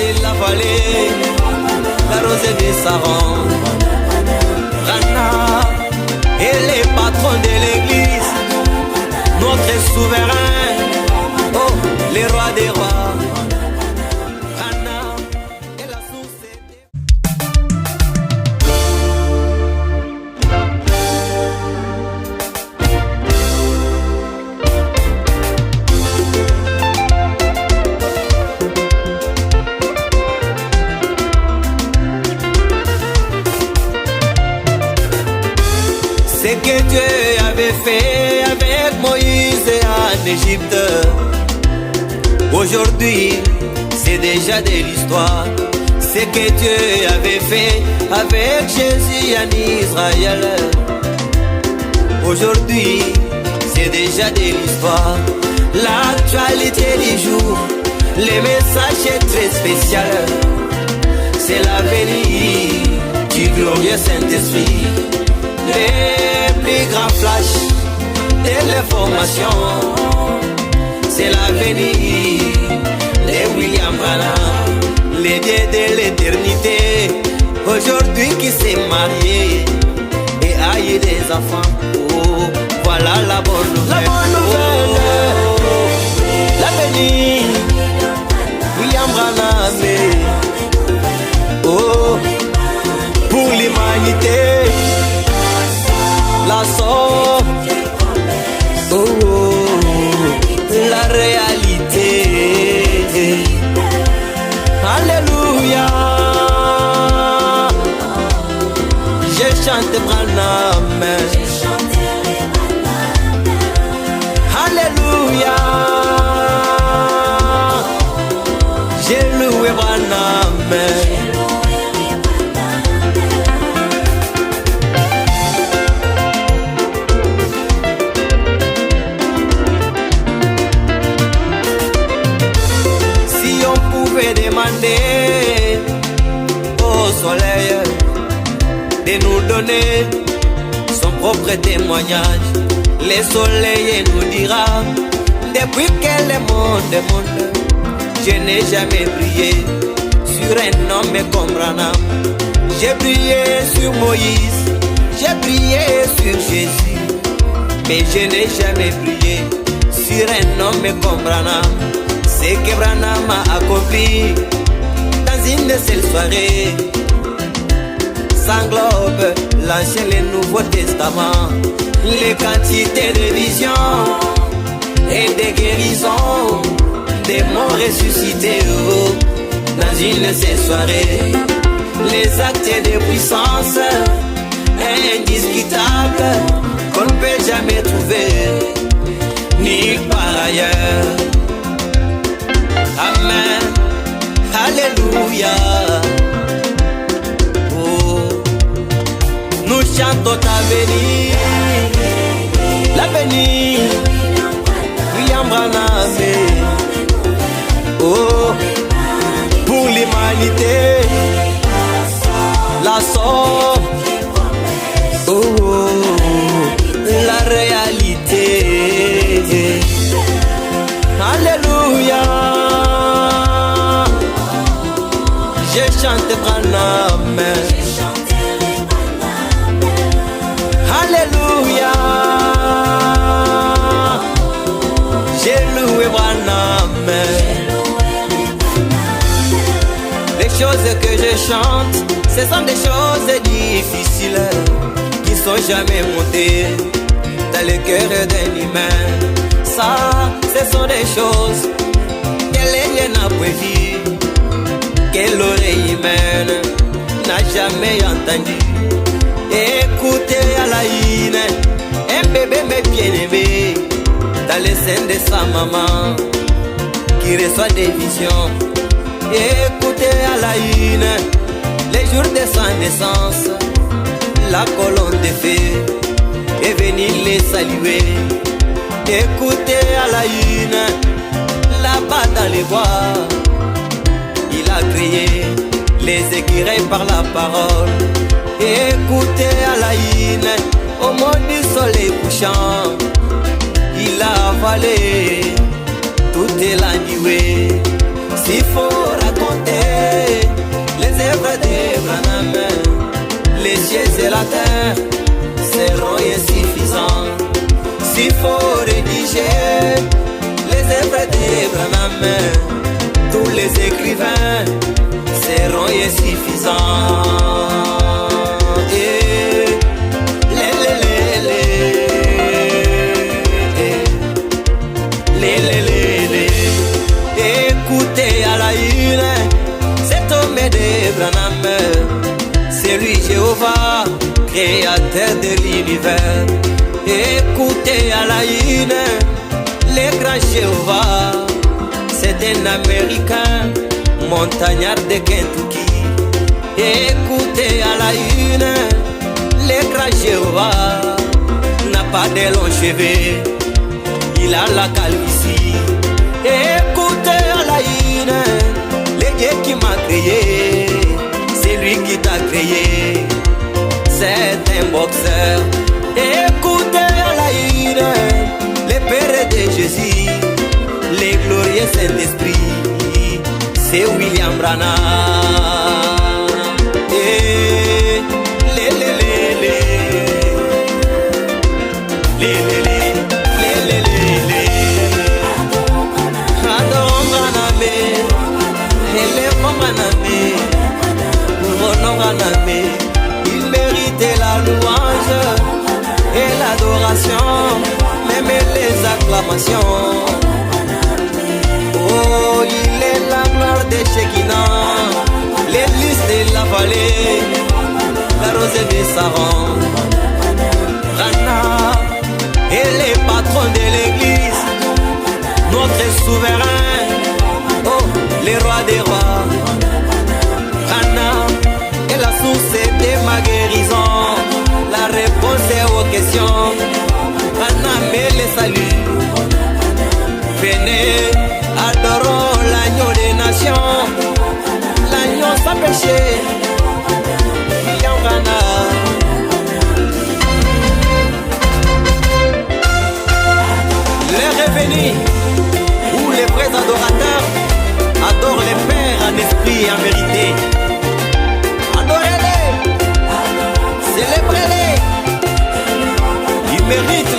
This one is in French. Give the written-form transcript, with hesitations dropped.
de la vallée, la rosée de Saran. Rana est le patron de l'église, notre souverain, oh, le roi des rois. Rana est la source. Ce que Dieu avait fait avec Moïse en Égypte, aujourd'hui c'est déjà de l'histoire. Ce que Dieu avait fait avec Jésus en Israël, aujourd'hui c'est déjà de l'histoire. L'actualité du jour, le message est très spécial. C'est la venue du glorieux Saint-Esprit. Les plus grands flashs de l'information, c'est l'avenir de William Branham, les dieux de l'éternité, aujourd'hui qui s'est marié et a eu des enfants. Oh, voilà la bonne nouvelle. La bonne nouvelle, l'avenir William Branham. Oh, pour l'humanité. La sorte, oh, la réalité. Alléluia. Je chante Branham. Alléluia. J'ai loué Branham. Demander au soleil de nous donner son propre témoignage. Le soleil nous dira, depuis que le monde est monde, je n'ai jamais brillé sur un homme comme Branham. J'ai brillé sur Moïse, j'ai brillé sur Jésus, mais je n'ai jamais brillé sur un homme comme Branham. Ce que Branham a accompli dans une seule soirée s'englobe l'Ancien et le Nouveau Testament, les quantités de visions et de guérisons, des morts ressuscités dans une seule soirée, les actes de puissance indiscutables qu'on ne peut jamais trouver nulle part ailleurs. Amen, alléluia. Oh, nous chantons l'avenir, l'avenir, William Branham. Oh, pour l'humanité, la sorte, oh, la réalité. Alléluia. Je chante Branham. Alléluia. J'ai loué Branham. Les choses que je chante, ce sont des choses difficiles qui sont jamais montées dans le cœur d'un humain. Ça, ce sont des choses que l'œil n'a prévues, que l'oreille humaine n'a jamais entendu. Écoutez à la haine, un bébé mais bien aimé dans les seins de sa maman qui reçoit des visions. Écoutez à la haine, les jours de sa naissance, la colonne de feu est venue les saluer. Écoutez à la haine, là-bas dans les bois, il a crié les écureuils par la parole. Écoutez à la haine, au monde du soleil couchant, il a avalé toute la nuée. S'il faut raconter Branham, les cieux et la terre seront insuffisants. S'il faut rédiger les œuvres d'Abraham, tous les écrivains seront insuffisants. Écoutez à la une cet homme d'Abraham, c'est lui Jéhovah, créateur de l'univers. Écoutez à la une le grand Jéhovah, c'est un Américain, montagnard de Kentucky. Écoutez à la une le grand Jéhovah, n'a pas de longs cheveux, il a la calvitie. Écoutez à la une le Dieu qui m'a créé, c'est lui qui t'a créé, c'est un boxeur. Écoutez à la une le Père de Jésus, le glorieux Saint-Esprit, c'est William Branham. Il méritait la louange et l'adoration, même les acclamations. Oh, il est la gloire de Shekinah, l'église de la vallée, la rosée de Saron. Rana est le patron de l'église, notre souverain, oh, le roi des rois. Rana est la source de ma guérison, la réponse aux questions. Rana met le salut. Venez, adorons l'agneau des nations, l'agneau sans péché. Yangana. L'heure est venue où les vrais adorateurs adorent les pères en esprit et en vérité. Adorez-les, célébrez-les. Ils méritent